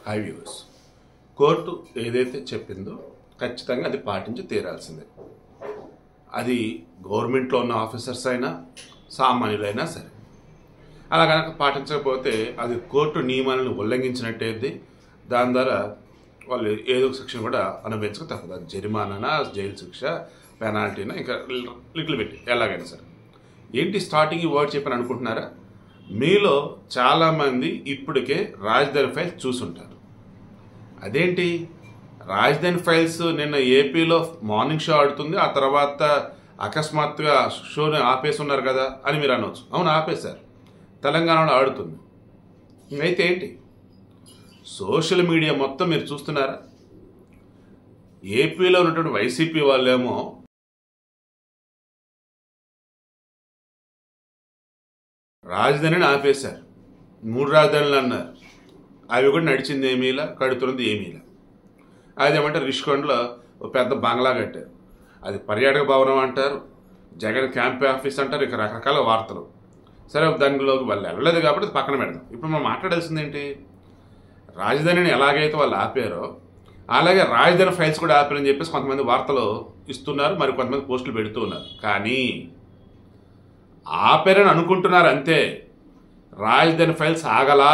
High viewers, court ఏదైతే చెప్పిందో ఖచ్చితంగా అది పాటించి తీరాల్సిందే. అది గవర్నమెంట్లో ఉన్న ఆఫీసర్స్ అయినా సామాన్యులైనా సరే. అలా కనుక పాటించకపోతే అది కోర్టు నియమాలను ఉల్లంఘించినట్టయితే దాని ద్వారా వాళ్ళు ఏదో శిక్షణ కూడా అనుభవించక తప్పదు. అది జరిమానా, జైలు శిక్ష, పెనాల్టీనా, ఇంకా లిటిల్ పెట్టి ఎలాగైనా సరే. ఏంటి స్టార్టింగ్ ఈ వర్డ్ చెప్పని అనుకుంటున్నారా? మీలో చాలామంది ఇప్పటికే రాజధాని ఫైల్స్ చూసుంటారు. అదేంటి రాజధాని ఫైల్స్ నిన్న ఏపీలో మార్నింగ్ షో ఆడుతుంది, ఆ తర్వాత అకస్మాత్తుగా షోని ఆపేసి ఉన్నారు కదా అని మీరు అనవచ్చు. అవును, ఆపేశారు. తెలంగాణలో ఆడుతుంది. అయితే ఏంటి, సోషల్ మీడియా మొత్తం మీరు చూస్తున్నారా? ఏపీలో ఉన్నటువంటి వైసీపీ వాళ్ళేమో రాజధానిని ఆపేశారు, 3 రాజధానులు అన్నారు. అవి కూడా నడిచింది ఏమీలా, కడుతున్నది ఏమీలా. అదేమంటే రిషికొండలో ఒక పెద్ద బంగ్లా కట్టారు, అది పర్యాటక భవనం అంటారు, జగన్ క్యాంప్ ఆఫీస్ అంటారు, ఇక రకరకాల వార్తలు. సరే, దానిలోకి వాళ్ళు వెళ్ళలేదు కాబట్టి పక్కన పెడదాం. ఇప్పుడు మనం మాట్లాడాల్సింది ఏంటి, రాజధానిని ఎలాగైతే వాళ్ళు ఆపారో అలాగే రాజధాని ఫైల్స్ కూడా ఆపారని చెప్పేసి కొంతమంది వార్తలు ఇస్తున్నారు, మరి కొంతమంది పోస్టులు పెడుతూ ఉన్నారు. కానీ ఆపారని అనుకుంటున్నారు అంతే, రాజధాని ఫైల్స్ ఆగలా,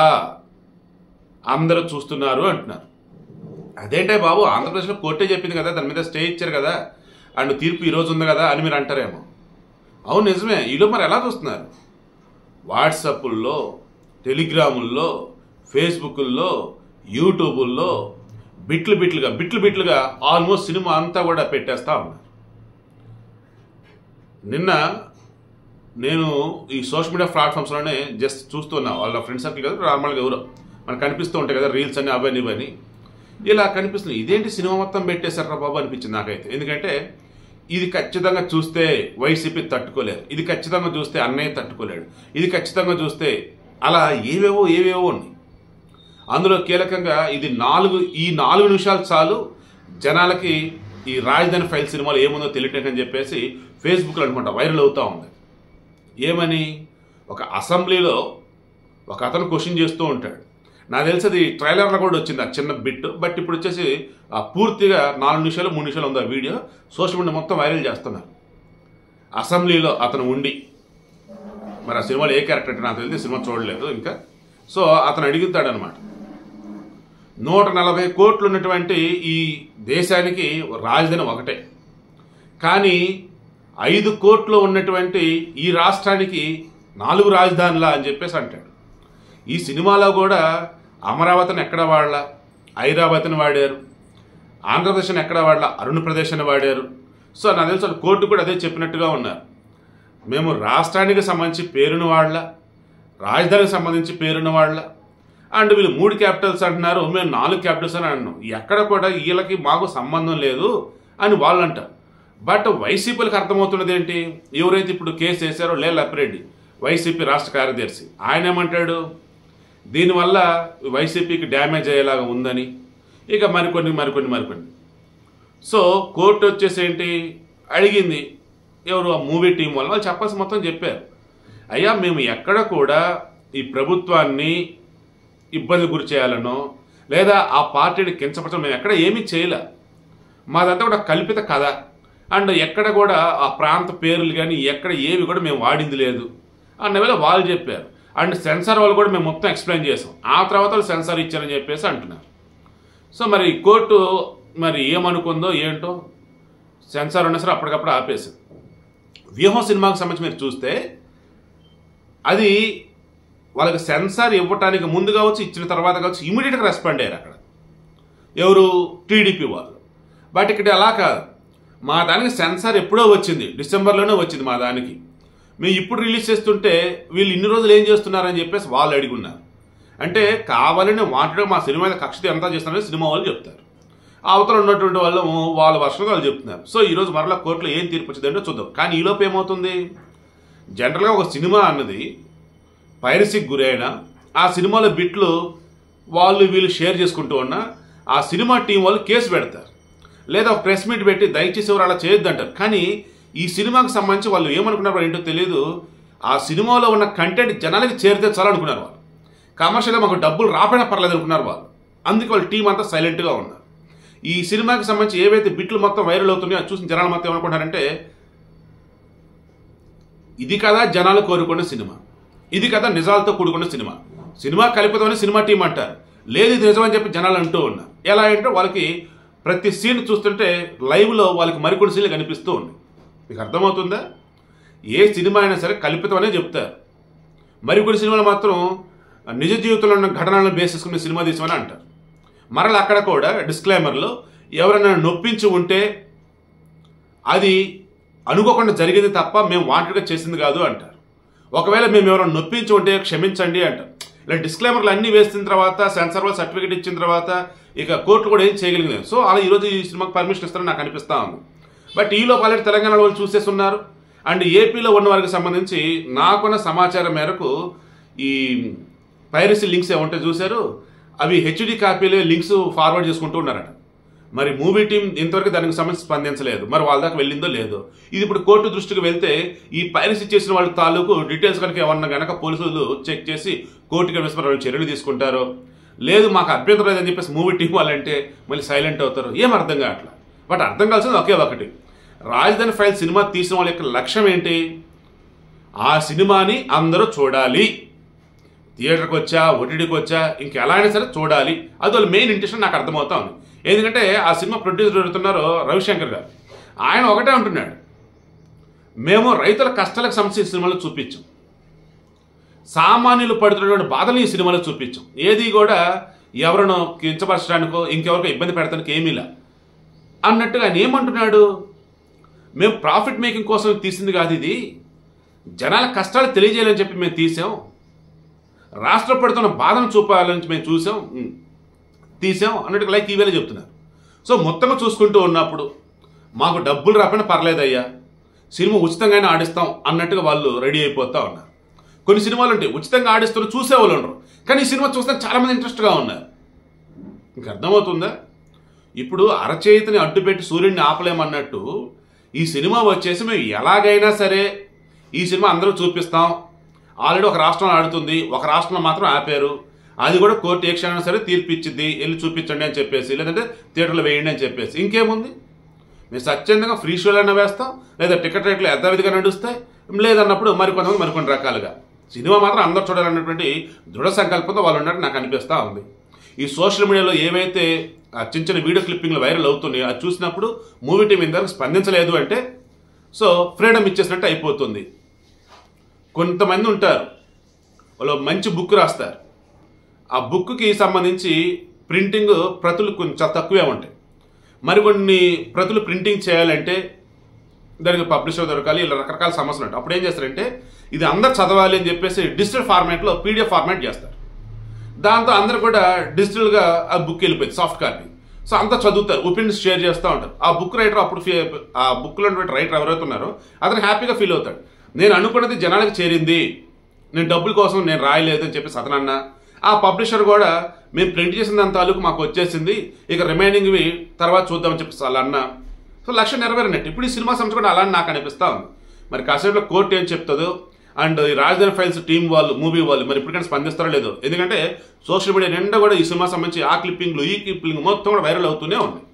అందరూ చూస్తున్నారు అంటున్నారు. అదేంటే బాబు, ఆంధ్రప్రదేశ్లో కోర్టే చెప్పింది కదా, దాని మీద స్టే ఇచ్చారు కదా, అండ్ తీర్పు ఈరోజు ఉంది కదా అని మీరు అంటారేమో. అవును, నిజమే. ఈలో మరి ఎలా చూస్తున్నారు? వాట్సాప్ల్లో, టెలిగ్రాముల్లో, ఫేస్బుక్ల్లో, యూట్యూబుల్లో బిట్లుగా ఆల్మోస్ట్ సినిమా అంతా కూడా పెట్టేస్తా ఉన్నారు. నిన్న నేను ఈ సోషల్ మీడియా ప్లాట్ఫామ్స్లోనే జస్ట్ చూస్తున్నా, వాళ్ళ ఫ్రెండ్ సర్కిల్ కదా, నార్మల్గా ఎవరో మనకు కనిపిస్తూ ఉంటాయి కదా రీల్స్ అని, అవన్నీ ఇవన్నీ ఇలా కనిపిస్తుంది. ఇదేంటి సినిమా మొత్తం పెట్టేశారా బాబు అనిపించింది నాకైతే. ఎందుకంటే ఇది ఖచ్చితంగా చూస్తే వైసీపీ తట్టుకోలేరు, ఇది ఖచ్చితంగా చూస్తే అన్నయ్య తట్టుకోలేడు, ఇది ఖచ్చితంగా చూస్తే అలా ఏవేవో ఉన్నాయి. అందులో కీలకంగా ఇది ఈ 4 నిమిషాలు చాలు జనాలకి ఈ రాజధాని ఫైల్ సినిమాలో ఏముందో తెలియటని చెప్పేసి ఫేస్బుక్లో అనుకుంటా వైరల్ అవుతూ ఉంది. ఏమని, ఒక అసెంబ్లీలో ఒక అతను క్వశ్చన్ చేస్తూ ఉంటాడు. నాకు తెలిసి అది ట్రైలర్లో కూడా వచ్చింది ఆ చిన్న బిట్, బట్ ఇప్పుడు వచ్చేసి పూర్తిగా 4 నిమిషాలు 3 నిమిషాలు ఉంది ఆ వీడియో. సోషల్ మీడియా మొత్తం వైరల్ చేస్తున్నారు. అసెంబ్లీలో అతను ఉండి, మరి ఆ సినిమాలో ఏ క్యారెక్టర్ అంటే నాకు తెలిసి సినిమా చూడలేదు ఇంకా. సో అతను అడుగుతాడనమాట, 140 కోట్లు ఉన్నటువంటి ఈ దేశానికి రాజధాని ఒకటే, కానీ 5 కోట్లు ఉన్నటువంటి ఈ రాష్ట్రానికి 4 రాజధానులా అని చెప్పేసి అంటాడు. ఈ సినిమాలో కూడా అమరావతిని ఎక్కడ వాడలా, హైదరాబాద్ని వాడారు, ఆంధ్రప్రదేశ్ని ఎక్కడ వాడలా, అరుణప్రదేశ్ అని వాడారు. సో నాకు తెలుసు కోర్టు కూడా అదే చెప్పినట్టుగా ఉన్నారు. మేము రాష్ట్రానికి సంబంధించి పేరును వాడలా, రాజధానికి సంబంధించి పేరును వాడలా, అండ్ వీళ్ళు 3 క్యాపిటల్స్ అంటున్నారు, మేము 4 క్యాపిటల్స్ అని అంటున్నాం. ఎక్కడ కూడా వీళ్ళకి మాకు సంబంధం లేదు అని వాళ్ళు అంటారు. బట్ వైసీపీలకు అర్థమవుతున్నది ఏంటి, ఎవరైతే ఇప్పుడు కేసు వేశారో లప్పిరెడ్డి, వైసీపీ రాష్ట్ర కార్యదర్శి, ఆయన ఏమంటాడు, దీనివల్ల వైసీపీకి డ్యామేజ్ అయ్యేలాగా ఉందని. ఇక మరికొన్ని. సో కోర్టు వచ్చేసి ఏంటి అడిగింది, ఎవరు ఆ మూవీ టీం వాళ్ళు చెప్పాల్సి మొత్తం చెప్పారు. అయ్యా, మేము ఎక్కడ కూడా ఈ ప్రభుత్వాన్ని ఇబ్బంది గురి చేయాలనో లేదా ఆ పార్టీని కించపరచడం మేము ఎక్కడ ఏమీ చేయలే, మాదంతా కూడా కల్పిత కథ, అండ్ ఎక్కడ కూడా ఆ ప్రాంత పేర్లు కానీ ఎక్కడ ఏవి కూడా మేము వాడింది లేదు అన్నవేళ వాళ్ళు చెప్పారు. అండ్ సెన్సార్ వాళ్ళు కూడా మేము మొత్తం ఎక్స్ప్లెయిన్ చేసాం, ఆ తర్వాత వాళ్ళు సెన్సార్ ఇచ్చారని చెప్పేసి అంటున్నారు. సో మరి కోర్టు మరి ఏమనుకుందో ఏంటో, సెన్సార్ ఉన్నా సరే అప్పటికప్పుడు ఆపేసింది. వ్యూహం సినిమాకి సంబంధించి మీరు చూస్తే అది వాళ్ళకి సెన్సార్ ఇవ్వటానికి ముందు కావచ్చు, ఇచ్చిన తర్వాత కావచ్చు, ఇమీడియట్గా రెస్పాండ్ అయ్యారు అక్కడ ఎవరు, టీడీపీ వాళ్ళు. బట్ ఇక్కడ అలా కాదు, మా దానికి సెన్సార్ ఎప్పుడో వచ్చింది, డిసెంబర్లోనే వచ్చింది మా దానికి, మేము ఇప్పుడు రిలీజ్ చేస్తుంటే వీళ్ళు ఇన్ని రోజులు ఏం చేస్తున్నారని చెప్పేసి వాళ్ళు అడిగి ఉన్నారు. అంటే కావాలని వాటిలో మా సినిమా మీద కక్ష ఎంత చేస్తున్నారని సినిమా వాళ్ళు చెప్తారు, అవతల ఉన్నటువంటి వాళ్ళు వాళ్ళ వర్షంగా వాళ్ళు చెప్తున్నారు. సో ఈరోజు మరలా కోర్టులో ఏం తీర్పు వచ్చిందంటే చూద్దాం. కానీ ఈలోపు ఏమవుతుంది, జనరల్గా ఒక సినిమా అన్నది పైరసీకి గురైనా ఆ సినిమాలో బిట్లు వాళ్ళు వీళ్ళు షేర్ చేసుకుంటూ ఉన్నా ఆ సినిమా టీం వాళ్ళు కేసు పెడతారు, లేదా ఒక ప్రెస్ మీట్ పెట్టి దయచేసి ఎవరు అలా చేయొద్దంటారు. కానీ ఈ సినిమాకి సంబంధించి వాళ్ళు ఏమనుకున్నారు ఏంటో తెలియదు, ఆ సినిమాలో ఉన్న కంటెంట్ జనాలకి చేరితే చాలనుకున్నారు వాళ్ళు, కమర్షియల్గా మాకు డబ్బులు రాపోయినా పర్లేదు అనుకున్నారు వాళ్ళు. అందుకే వాళ్ళ టీం అంతా సైలెంట్గా ఉన్నారు. ఈ సినిమాకి సంబంధించి ఏవైతే బిట్లు మొత్తం వైరల్ అవుతున్నాయో అది చూసిన జనాలు మొత్తం ఏమనుకుంటారంటే ఇది కదా జనాలు కోరుకున్న సినిమా, ఇది కదా నిజాలతో కూడుకున్న సినిమా, సినిమా కల్పితమని సినిమా టీం అంటారు, లేదు ఇది నిజమని చెప్పి జనాలు అంటూ ఉన్నారు. ఎలా అంటే వాళ్ళకి ప్రతి సీన్ చూస్తుంటే లైవ్లో వాళ్ళకి మరికొన్ని సీన్లు కనిపిస్తూ ఉన్నాయి. మీకు అర్థమవుతుందా? ఏ సినిమా అయినా సరే కల్పితమనే చెప్తారు, మరికొన్ని సినిమాలు మాత్రం నిజ జీవితంలో ఉన్న ఘటనలను బేస్ చేసుకునే సినిమా తీసామని అంటారు. మరలా అక్కడ కూడా డిస్క్లైమర్లో ఎవరైనా నొప్పించి ఉంటే అది అనుకోకుండా జరిగింది తప్ప మేము వాంటెడ్గా చేసింది కాదు అంటారు. ఒకవేళ మేము ఎవరైనా నొప్పించి ఉంటే క్షమించండి అంటారు. ఇలా డిస్క్లైమర్లు అన్నీ వేసిన తర్వాత సెన్సార్ వాళ్ళు సర్టిఫికేట్ ఇచ్చిన తర్వాత ఇక కోర్టు కూడా ఏం చేయగలిగింది. సో అలా ఈరోజు ఈ సినిమాకి పర్మిషన్ ఇస్తారని నాకు అనిపిస్తూ ఉంది. బట్ ఈలోపు ఆల్రెడీ తెలంగాణ వాళ్ళు చూసేస్తున్నారు. అండ్ ఏపీలో ఉన్న వారికి సంబంధించి నాకున్న సమాచారం మేరకు ఈ పైరసీ లింక్స్ ఏమంటే చూశారు, అవి హెచ్డి కాపీలు లింక్స్ ఫార్వర్డ్ చేసుకుంటూ ఉన్నారట. మరి మూవీ టీం ఇంతవరకు దానికి సంబంధించి స్పందించలేదు. మరి వాళ్ళ దాకా వెళ్ళిందో లేదో. ఇది ఇప్పుడు కోర్టు దృష్టికి వెళ్తే ఈ పైరసీ చేసిన వాళ్ళ తాలూకు డీటెయిల్స్ కనుక ఏమన్నా కనుక పోలీసులు చెక్ చేసి కోర్టుకి వేసిన చర్యలు తీసుకుంటారో, లేదు మాకు అభ్యంతరం లేదని చెప్పేసి మూవీ టీం వాళ్ళంటే మళ్ళీ సైలెంట్ అవుతారు. ఏం అర్థం కావట్లా. బట్ అర్థం కావాల్సింది ఒకే ఒకటి, రాజధాని ఫైల్ సినిమా తీసిన వాళ్ళ యొక్క లక్ష్యం ఏంటి? ఆ సినిమాని అందరూ చూడాలి, థియేటర్కి వచ్చా ఓటీటీకి వచ్చా ఇంకెలా అయినా సరే చూడాలి. అది వాళ్ళ మెయిన్ ఇంటెన్షన్ నాకు అర్థమవుతా ఉంది. ఎందుకంటే ఆ సినిమా ప్రొడ్యూసర్ జరుగుతున్నారో రవిశంకర్ గారు, ఆయన ఒకటే అంటున్నాడు, మేము రైతుల కష్టాలకు సంబంధించిన సినిమాలు చూపించాం, సామాన్యులు పడుతున్నటువంటి బాధలు ఈ సినిమాలో చూపించాం, ఏది కూడా ఎవరినో కించపరచడానికో ఇంకెవరికో ఇబ్బంది పెడతానికి ఏమీలా అన్నట్టుగా ఆయన ఏమంటున్నాడు, మేము ప్రాఫిట్ మేకింగ్ కోసం తీసింది కాదు, ఇది జనాల కష్టాలు తెలియజేయాలని చెప్పి మేము తీసాం, రాష్ట్ర పడుతున్న బాధను చూపాలని మేము తీసాం అన్నట్టు లైక్ ఈవేళ చెప్తున్నారు. సో మొత్తంగా చూసుకుంటూ ఉన్నప్పుడు మాకు డబ్బులు రాకపోయినా పర్లేదయ్యా, సినిమా ఉచితంగానే ఆడిస్తాం అన్నట్టుగా వాళ్ళు రెడీ అయిపోతూ ఉన్నారు. కొన్ని సినిమాలు ఉంటాయి ఉచితంగా ఆడిస్తున్న చూసేవాళ్ళు ఉండరు, కానీ ఈ సినిమా చూస్తే చాలామంది ఇంట్రెస్ట్గా ఉన్నారు. మీకు అర్థమవుతుందా? ఇప్పుడు అరచేతిని అడ్డుపెట్టి సూర్యుడిని ఆపలేమన్నట్టు ఈ సినిమా వచ్చేసి మేము ఎలాగైనా సరే ఈ సినిమా అందరూ చూపిస్తాం, ఆల్రెడీ ఒక రాష్ట్రంలో ఆడుతుంది, ఒక రాష్ట్రంలో మాత్రం ఆపారు, అది కూడా కోర్టు ఏ క్షణమైనా సరే తీర్పు ఇచ్చింది, వెళ్ళి చూపించండి అని చెప్పేసి, లేదంటే థియేటర్లో వేయండి అని చెప్పేసి. ఇంకేముంది, మేము స్వచ్ఛందంగా ఫ్రీ షోలైనా వేస్తాం, లేదా టికెట్ రేట్లు యథావిధిగా నడుస్తాయి, లేదన్నప్పుడు మరికొంతమంది మరికొన్ని రకాలుగా. సినిమా మాత్రం అందరూ చూడాలన్నటువంటి దృఢ సంకల్పంతో వాళ్ళు ఉన్నట్టు నాకు అనిపిస్తూ ఉంది. ఈ సోషల్ మీడియాలో ఏవైతే చిన్న చిన్న వీడియో క్లిప్పింగ్లు వైరల్ అవుతున్నాయో అది చూసినప్పుడు మూవీ టీం ఇంతవరకు స్పందించలేదు అంటే సో ఫ్రీడమ్ ఇచ్చేసినట్టు అయిపోతుంది. కొంతమంది ఉంటారు, వాళ్ళు మంచి బుక్ రాస్తారు, ఆ బుక్కి సంబంధించి ప్రింటింగ్ ప్రతులు కొంచెం తక్కువే ఉంటాయి, మరికొన్ని ప్రతులు ప్రింటింగ్ చేయాలంటే దానికి పబ్లిషర్ దొరకాలి, ఇలా రకరకాల సమస్యలు ఉంటాయి. అప్పుడు ఏం చేస్తారంటే ఇది అందరు చదవాలి అని చెప్పేసి డిజిటల్ ఫార్మాట్లో పీడిఎఫ్ ఫార్మాట్ చేస్తారు. దాంతో అందరు కూడా డిజిటల్గా ఆ బుక్ వెళ్ళిపోయింది, సాఫ్ట్ కాపీ. సో అంతా చదువుతారు, ఒపీనియన్స్ షేర్ చేస్తూ ఉంటారు. ఆ బుక్ రైటర్ అప్పుడు ఆ బుక్లో ఉన్నటువంటి రైటర్ ఎవరైతే ఉన్నారో అతను హ్యాపీగా ఫీల్ అవుతాడు, నేను అనుకున్నది జనాలకు చేరింది, నేను డబ్బుల కోసం నేను రాయలేదు అని చెప్పేసి అతను అన్నా. ఆ పబ్లిషర్ కూడా మేము ప్రింట్ చేసిన దాని తాలూకు మాకు వచ్చేసింది, ఇక రిమైనింగ్వి తర్వాత చూద్దామని చెప్పేసి అలా అన్నా. సో లక్ష్యం నెరవేరినట్టు. ఇప్పుడు ఈ సినిమా సంస్థ కూడా అలా నాకు అనిపిస్తూ ఉంది. మరి కాసేపులో కోర్టు ఏం చెప్తుందో, అండ్ ఈ రాజధాని ఫైల్స్ టీం వాళ్ళు, మూవీ వాళ్ళు మరి ఇప్పటికైనా స్పందిస్తారో లేదో. ఎందుకంటే సోషల్ మీడియా నిండా కూడా ఈ సినిమా సంబంధించి ఆ క్లిప్పింగ్లు ఈ క్లిప్పింగ్ మొత్తం కూడా వైరల్ అవుతూనే ఉన్నాయి.